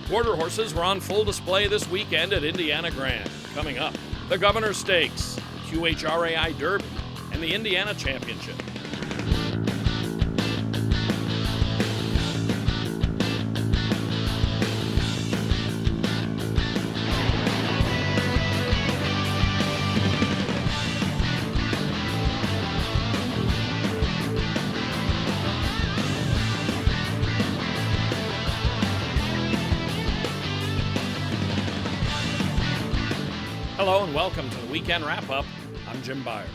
Quarter horses were on full display this weekend at Indiana Grand. Coming up, the Governor Stakes, the QHRAI Derby, and the Indiana Championship. Hello and welcome to the Weekend Wrap-Up. I'm Jim Byers.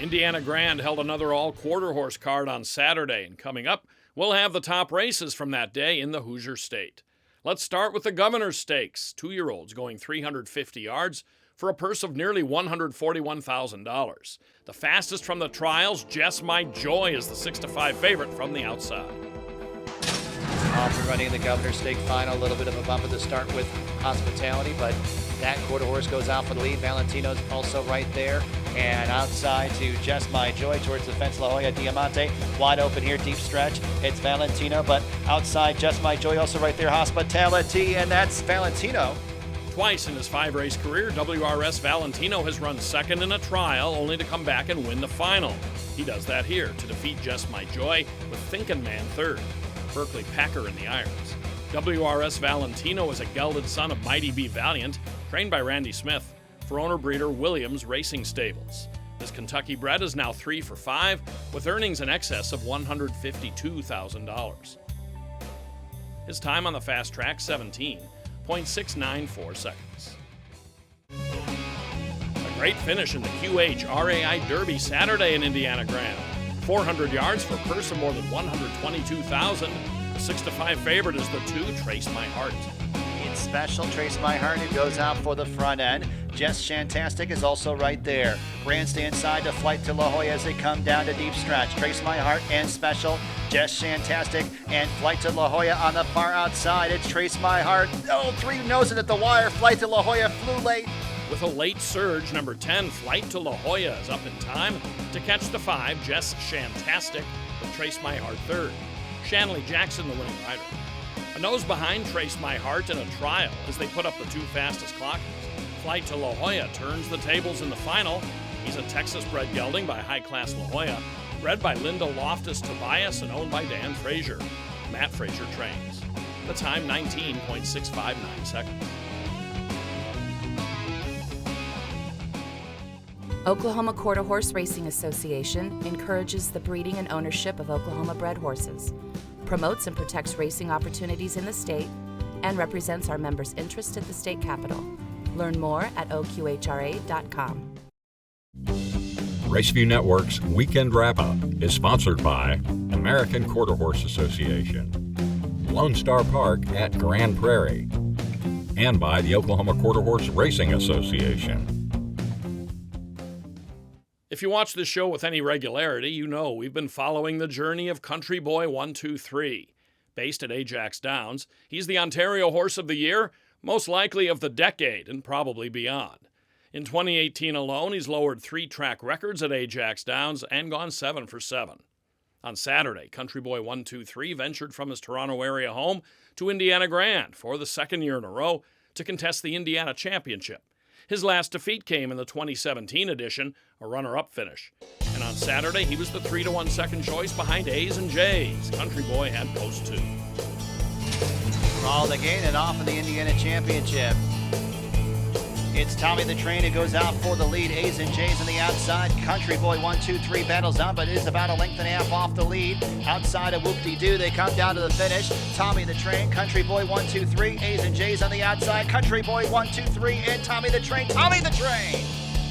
Indiana Grand held another all-quarter horse card on Saturday, and coming up, we'll have the top races from that day in the Hoosier State. Let's start with the Governor Stakes, 2-year-olds going 350 yards for a purse of nearly $141,000. The fastest from the trials, Just My Joy, is the 6-5 favorite from the outside. Off and running in the Governor Stake final, a little bit of a bump at the start with Hospitality, but that quarter horse goes out for the lead. Valentino's also right there, and outside to Just My Joy towards the fence. La Jolla Diamante wide open here, deep stretch. It's Valentino, but outside Just My Joy also right there. Hospitality, and that's Valentino. Twice in his 5-race career, WRS Valentino has run second in a trial, only to come back and win the final. He does that here to defeat Just My Joy with Thinkin' Man third. Berkeley Packer in the irons. WRS Valentino is a gelded son of Mighty B. Valiant, trained by Randy Smith for owner-breeder Williams Racing Stables. This Kentucky bred is now 3 for 5, with earnings in excess of $152,000. His time on the fast track, 17.694 seconds. A great finish in the QHRAI Derby Saturday in Indiana Grand. 400 yards for a purse of more than $122,000. The 6-5 favorite is the 2, Trace My Heart. It's special, Trace My Heart, who goes out for the front end. Just Shantastic is also right there. Grandstand side to Flight to La Jolla as they come down to deep stretch. Trace My Heart and Special, Just Shantastic, and Flight to La Jolla on the far outside. It's Trace My Heart. Oh, 3 nosing at the wire. Flight to La Jolla flew late. With a late surge, number 10, Flight to La Jolla, is up in time to catch the 5, Just Shantastic, with Trace My Heart third. Shanley Jackson, the winning rider. A nose behind Trace My Heart in a trial as they put up the 2 fastest clockers. Flight to La Jolla turns the tables in the final. He's a Texas-bred gelding by High Class La Jolla, bred by Linda Loftus Tobias and owned by Dan Frazier. Matt Frazier trains. The time, 19.659 seconds. Oklahoma Quarter Horse Racing Association encourages the breeding and ownership of Oklahoma-bred horses, promotes and protects racing opportunities in the state, and represents our members' interest at the state capitol. Learn more at oqhra.com. Raceview Network's Weekend Wrap-Up is sponsored by American Quarter Horse Association, Lone Star Park at Grand Prairie, and by the Oklahoma Quarter Horse Racing Association. If you watch this show with any regularity, you know we've been following the journey of Country Boy 123. Based at Ajax Downs, he's the Ontario Horse of the Year, most likely of the decade and probably beyond. In 2018 alone, he's lowered 3 track records at Ajax Downs and gone 7 for 7. On Saturday, Country Boy 123 ventured from his Toronto area home to Indiana Grand for the second year in a row to contest the Indiana Championship. His last defeat came in the 2017 edition, a runner-up finish. And on Saturday, he was the 3-1 second choice behind A's and J's. Country Boy had post 2. All the gain and off in the Indiana Championship. It's Tommy the Train who goes out for the lead. A's and J's on the outside. Country Boy 123 battles on, but is about a length and a half off the lead. Outside of Whoop-De-Doo, they come down to the finish. Tommy the Train, Country Boy 123, A's and J's on the outside. Country Boy 123 and Tommy the Train. Tommy the Train!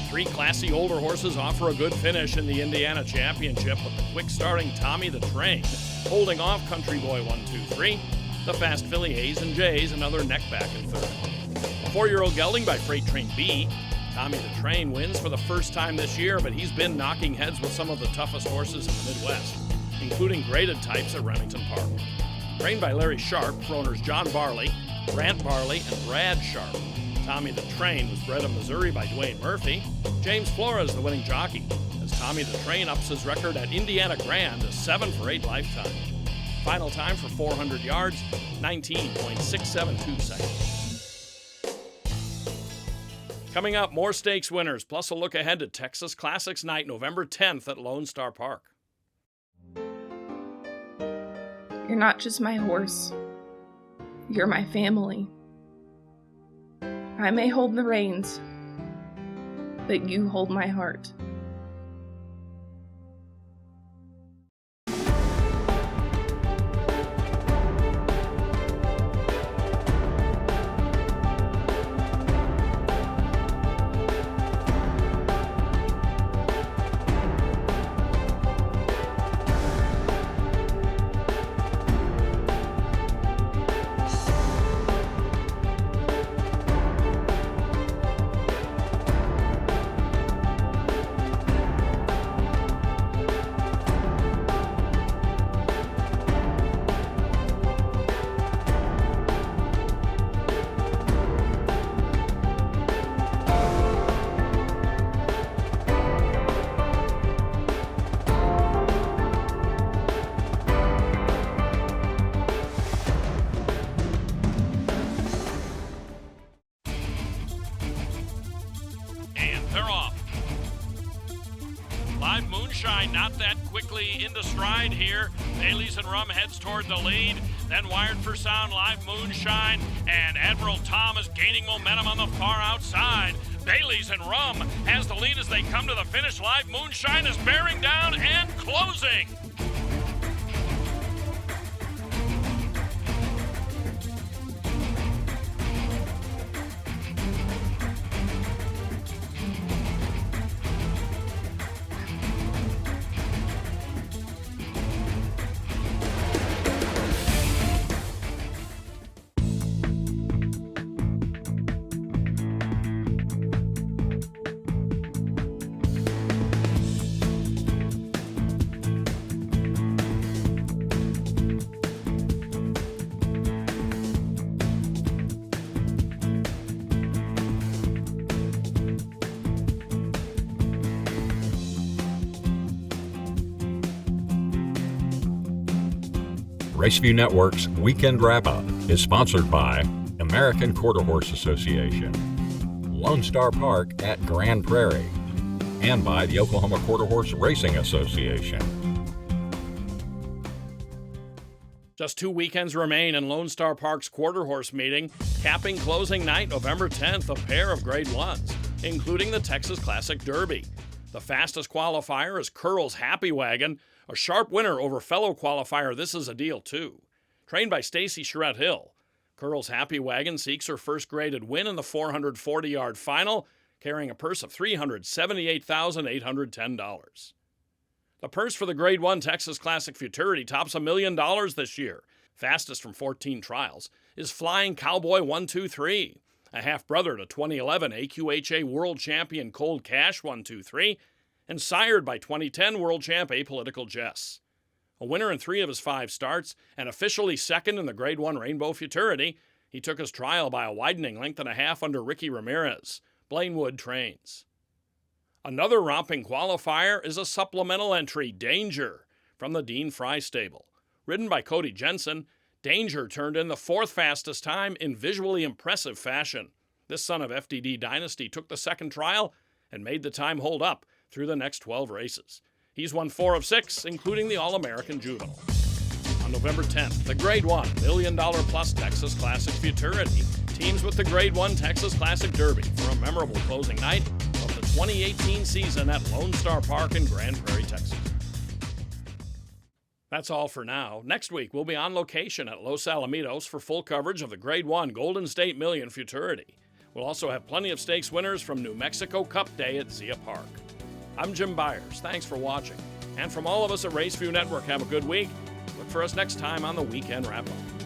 3 classy older horses offer a good finish in the Indiana Championship, with the quick-starting Tommy the Train holding off Country Boy 123. The fast filly A's and J's, another neck back in third. A 4-year-old gelding by Freight Train B. Tommy the Train wins for the first time this year, but he's been knocking heads with some of the toughest horses in the Midwest, including graded types at Remington Park. Trained by Larry Sharp for owners John Barley, Brant Barley, and Brad Sharp. Tommy the Train was bred in Missouri by Dwayne Murphy. James Flores, the winning jockey, as Tommy the Train ups his record at Indiana Grand to 7 for 8 lifetime. Final time for 400 yards, 19.672 seconds. Coming up, more stakes winners, plus a look ahead to Texas Classics Night, November 10th at Lone Star Park. You're not just my horse. You're my family. I may hold the reins, but you hold my heart. Live Moonshine not that quickly into stride here. Bailey's and Rum heads toward the lead. Then Wired for Sound, Live Moonshine, and Admiral Tom is gaining momentum on the far outside. Bailey's and Rum has the lead as they come to the finish. Live Moonshine is bearing down and closing. Raceview Network's Weekend Wrap-Up is sponsored by American Quarter Horse Association, Lone Star Park at Grand Prairie, and by the Oklahoma Quarter Horse Racing Association. Just 2 weekends remain in Lone Star Park's Quarter Horse meeting, capping closing night November 10th, a pair of Grade 1s, including the Texas Classic Derby. The fastest qualifier is Curl's Happy Wagon, a sharp winner over fellow qualifier This Is a Deal Too. Trained by Stacy Charette Hill, Curl's Happy Wagon seeks her first graded win in the 440-yard final, carrying a purse of $378,810. The purse for the Grade 1 Texas Classic Futurity tops $1 million this year. Fastest from 14 trials is Flying Cowboy 123, a half-brother to 2011 AQHA World Champion Cold Cash 123, and sired by 2010 World Champ Apolitical Jess. A winner in 3 of his 5 starts, and officially second in the Grade 1 Rainbow Futurity, he took his trial by a widening length and a half under Ricky Ramirez. Blainwood trains. Another romping qualifier is a supplemental entry, Danger, from the Dean Fry stable. Ridden by Cody Jensen, Danger turned in the 4th fastest time in visually impressive fashion. This son of FDD Dynasty took the second trial and made the time hold up through the next 12 races. He's won 4 of 6, including the All-American Juvenile. On November 10th, the Grade 1 $1 million plus Texas Classic Futurity teams with the Grade 1 Texas Classic Derby for a memorable closing night of the 2018 season at Lone Star Park in Grand Prairie, Texas. That's all for now. Next week, we'll be on location at Los Alamitos for full coverage of the Grade 1 Golden State Million Futurity. We'll also have plenty of stakes winners from New Mexico Cup Day at Zia Park. I'm Jim Byers. Thanks for watching. And from all of us at Raceview Network, have a good week. Look for us next time on the Weekend Wrap-Up.